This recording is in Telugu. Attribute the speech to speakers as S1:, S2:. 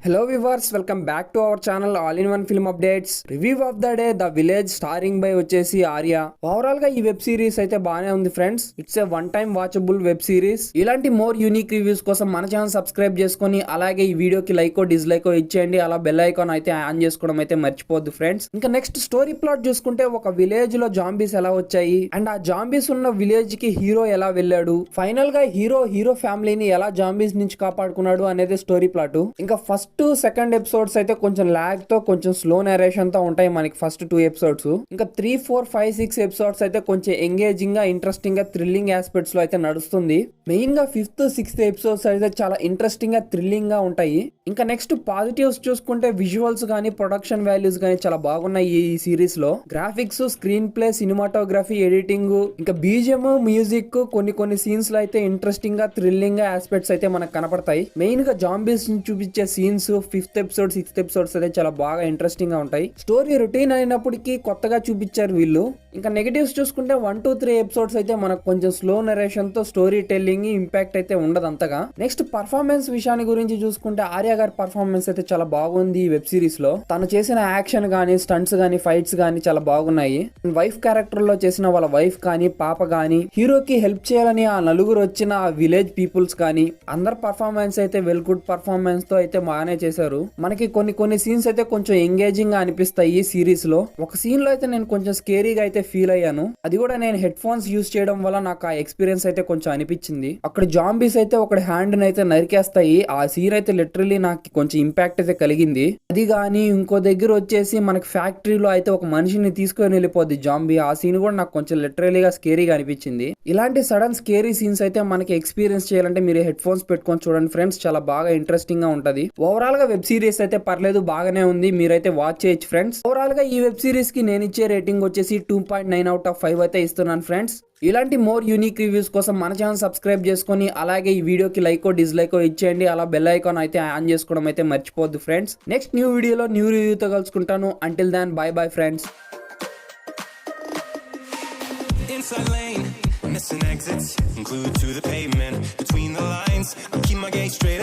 S1: Hello viewers, welcome back to our channel All in One Film Updates. Review of the day, The Village starring by వచ్చేసి ఆర్య. ఓవరాల్ గా ఈ వెబ్ సిరీస్ అయితే బానే ఉంది friends. It's a one time watchable web series. ఇలాంటి మోర్ యూనిక్ రివ్యూస్ కోసం మన ఛానల్ సబ్స్క్రైబ్ చేసుకొని అలాగే ఈ వీడియోకి లైక్ డిస్లైక్ ఇచ్చేయండి. అలా బెల్ ఐకాన్ అయితే ఆన్ చేసుకోవడం అయితే మర్చిపోద్దు ఫ్రెండ్స్. ఇంకా నెక్స్ట్ స్టోరీ ప్లాట్ చూసుకుంటే ఒక విలేజ్ లో జాంబీస్ ఎలా వచ్చాయి అండ్ ఆ జాంబీస్ ఉన్న విలేజ్ కి హీరో ఎలా వెళ్ళాడు, ఫైనల్ గా హీరో ఫ్యామిలీని ఎలా జాంబీస్ నుంచి కాపాడుకున్నాడు అనేది స్టోరీ ప్లాట్. ఇంకా ఫస్ట్ సెకండ్ ఎపిసోడ్స్ అయితే కొంచెం లాగ్ తో కొంచెం స్లో నరేషన్ తో ఉంటాయి మనకి ఫస్ట్ 2 ఎపిసోడ్స్. ఇంకా 3, 4, 5, 6 ఎపిసోడ్స్ అయితే కొంచెం ఎంగేజింగ్ గా ఇంట్రెస్టింగ్ గా థ్రిల్లింగ్ ఆస్పెక్ట్స్ లో అయితే నడుస్తుంది. మెయిన్ గా 5th, 6th ఎపిసోడ్స్ అయితే చాలా ఇంట్రెస్టింగ్ గా థ్రిల్లింగ్ గా ఉంటాయి. ఇంకా నెక్స్ట్ పాజిటివ్స్ చూసుకుంటే విజువల్స్ గానీ ప్రొడక్షన్ వాల్యూస్ గానీ చాలా బాగున్నాయి ఈ సిరీస్ లో. Graphics, screen play, cinematography, editing, ఇంకా బీజిఎం, మ్యూజిక్ కొన్ని సీన్స్ లో అయితే ఇంట్రెస్టింగ్ గా థ్రిల్లింగ్ గా ఆస్పెక్ట్స్ అయితే మనకు కనపడతాయి. మెయిన్ గా జాంబీస్ చూపించే scenes 5th episode, 6th episodes అయితే చాలా బాగా ఇంట్రెస్టింగ్ గా ఉంటాయి. స్టోరీ రొటీన్ అయినప్పటికీ కొత్తగా చూపించారు వీళ్ళు. ఇంకా నెగటివ్స్ చూసుకుంటే 1 to 3 ఎపిసోడ్స్ అయితే మనకు కొంచెం స్లో నరేషన్ తో స్టోరీ టెల్లింగ్ ఇంపాక్ట్ అయితే ఉండదు అంతగా. నెక్స్ట్ పర్ఫార్మెన్స్ విషయాన్ని గురించి చూసుకుంటే ఆర్య గారి పర్ఫార్మెన్స్ అయితే చాలా బాగుంది ఈ వెబ్ సిరీస్ లో. తను చేసిన యాక్షన్ గానీ, స్టంట్స్ గానీ, ఫైట్స్ గానీ చాలా బాగున్నాయి. వైఫ్ క్యారెక్టర్ లో చేసిన వాళ్ళ వైఫ్ కానీ, పాప గానీ, హీరోకి హెల్ప్ చేయాలని ఆ నలుగురు వచ్చిన ఆ విలేజ్ పీపుల్స్ కానీ అందరు పర్ఫార్మెన్స్ అయితే వెల్ గుడ్ పర్ఫార్మెన్స్ తో అయితే బాగానే చేశారు. మనకి కొన్ని సీన్స్ అయితే కొంచెం ఎంగేజింగ్ గా అనిపిస్తాయి ఈ సిరీస్ లో. ఒక సీన్ లో అయితే నేను కొంచెం స్కేరీగా అయితే ఫీల్ అయ్యాను. అది కూడా నేను హెడ్ ఫోన్స్ యూస్ చేయడం వల్ల నాకు ఆ ఎక్స్పీరియన్స్ అయితే కొంచెం అనిపించింది. అక్కడ జాంబీస్ అయితే ఒకటి హ్యాండ్ అయితే నరికేస్తాయి. ఆ సీన్ అయితే లిటరలీ నాకు కొంచెం ఇంపాక్ట్ అయితే కలిగింది. అది గానీ ఇంకో దగ్గర వచ్చేసి మనకి ఫ్యాక్టరీలో అయితే ఒక మనిషిని తీసుకొని వెళ్ళిపోద్ది జాంబీ. ఆ సీన్ కూడా నాకు కొంచెం లిటరలీగా స్కేరీగా అనిపించింది. ఇలాంటి సడన్ స్కేరీ సీన్స్ అయితే మనకి ఎక్స్పీరియన్స్ చేయాలంటే మీరు హెడ్ ఫోన్స్ పెట్టుకొని చూడండి ఫ్రెండ్స్, చాలా బాగా ఇంట్రెస్టింగ్ గా ఉంటది. ఓవరాల్ గా వెబ్ సిరీస్ అయితే పర్లేదు, బాగానే ఉంది, మీరైతే వాచ్ చేయొచ్చు ఫ్రెండ్స్. ఓవరాల్ గా ఈ వెబ్ సిరీస్ కి నేను ఇచ్చే రేటింగ్ వచ్చేసి 2.9 out of 5 అయితే ఇస్తున్నాను ఫ్రెండ్స్. ఇలాంటి మోర్ యూనిక్ రివ్యూస్ కోసం మన ఛానల్ సబ్స్క్రైబ్ చేసుకొని అలాగే ఈ వీడియోకి లైక్ డిస్లైక్ ఇచ్చేయండి. అలా బెల్ ఐకాన్ అయితే ఆన్ చేసుకోవడం అయితే మర్చిపోద్దు ఫ్రెండ్స్. నెక్స్ట్ న్యూ వీడియోలో న్యూ రివ్యూతో కలుసుకుంటాను. Until then bye friends.
S2: Missing exits, glued to the pavement. Between the lines, I keep my gaze straight